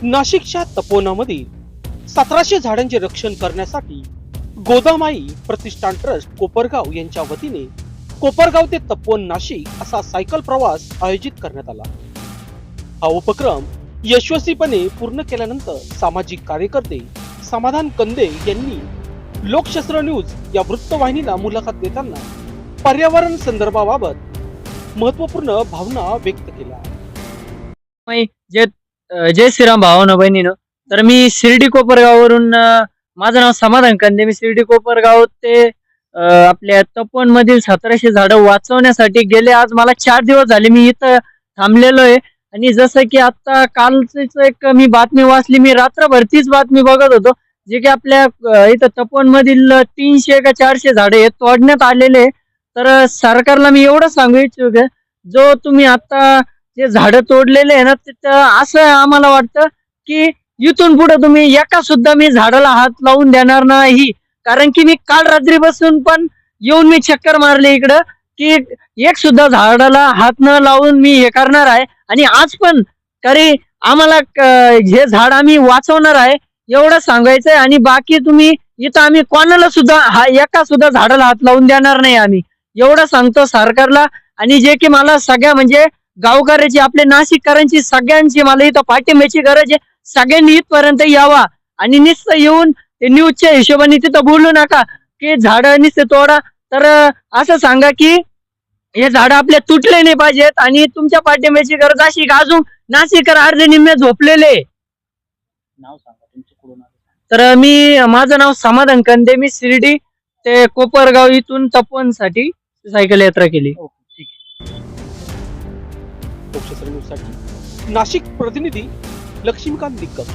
नाशिकच्या तपोवनामधील 1700 झाडांचे रक्षण करण्यासाठी गोदामाई प्रतिष्ठान ट्रस्ट कोपरगाव यांच्या वतीने कोपरगाव ते तपोवन नाशिक असा सायकल प्रवास आयोजित करण्यात आला। हा उपक्रम यशस्वीपणे पूर्ण केल्यानंतर सामाजिक कार्यकर्ते समाधान कंदे यांनी लोकशास्त्र न्यूज या वृत्तवाहिनीला मुलाखत देताना पर्यावरण संदर्भाबाबत महत्वपूर्ण भावना व्यक्त केल्या। जय श्रीराम भावानो बहिणीनो, तर मी शिर्डी कोपरगाववरून माझं नाव समाधान कंदे। मी शिर्डी कोपरगाव ते आपल्या तपोवन मधील 1700 झाडं वाचवण्यासाठी गेले आज मला 4 दिवस झाले मी इथं थांबलेलो आहे। आणि जसं की आता कालच एक मी बातमी वाचली, मी रात्रभर तीच बातमी बघत होतो, जे की आपल्या इथं तपोवन मधील 300 का 400 झाडे हे तोडण्यात आलेले। तर सरकारला मी एवढं सांगू इच्छुक आहे, जो तुम्ही आता जे झाडं तोडलेले आहे ना, तिथं असं आम्हाला वाटतं की इथून पुढे तुम्ही एका सुद्धा मी झाडाला हात लावून देणार नाही। कारण की मी काल रात्रीपासून पण येऊन मी चक्कर मारले इकडं, की एक सुद्धा झाडाला हात न लावून मी हे करणार आहे। आणि आज पण तरी आम्हाला हे झाड आम्ही वाचवणार आहे एवढं सांगायचंय। आणि बाकी तुम्ही इथं आम्ही कोणाला सुद्धा एका सुद्धा झाडाला हात लावून देणार नाही आम्ही, एवढं सांगतो सरकारला। आणि जे की मला सगळ्या म्हणजे गावकऱ्याची, आपले नाशिककरांची सगळ्यांची मला इथं पाठिंब्याची गरज आहे। सगळ्यांनी इथपर्यंत यावा आणि नुसतं येऊन ते न्यूजच्या हिशोबाने तिथं बोलू नका की झाडं नुसते तोडा। तर असं सांगा की हे झाड आपले तुटले नाही पाहिजेत आणि तुमच्या पाठिंब्याची गरज अशी का अजून नाशिककर अर्धे निम्मे झोपलेले। नाव सांगा तुमचं पूर्ण। तर माझं नाव समाधान कंदे, मी शिर्डी ते कोपरगाव इथून तपोवन साठी सायकल यात्रा केली। लोकशास्त्र न्यूज साठी नाशिक प्रतिनिधी लक्ष्मीकांत दिक्कत।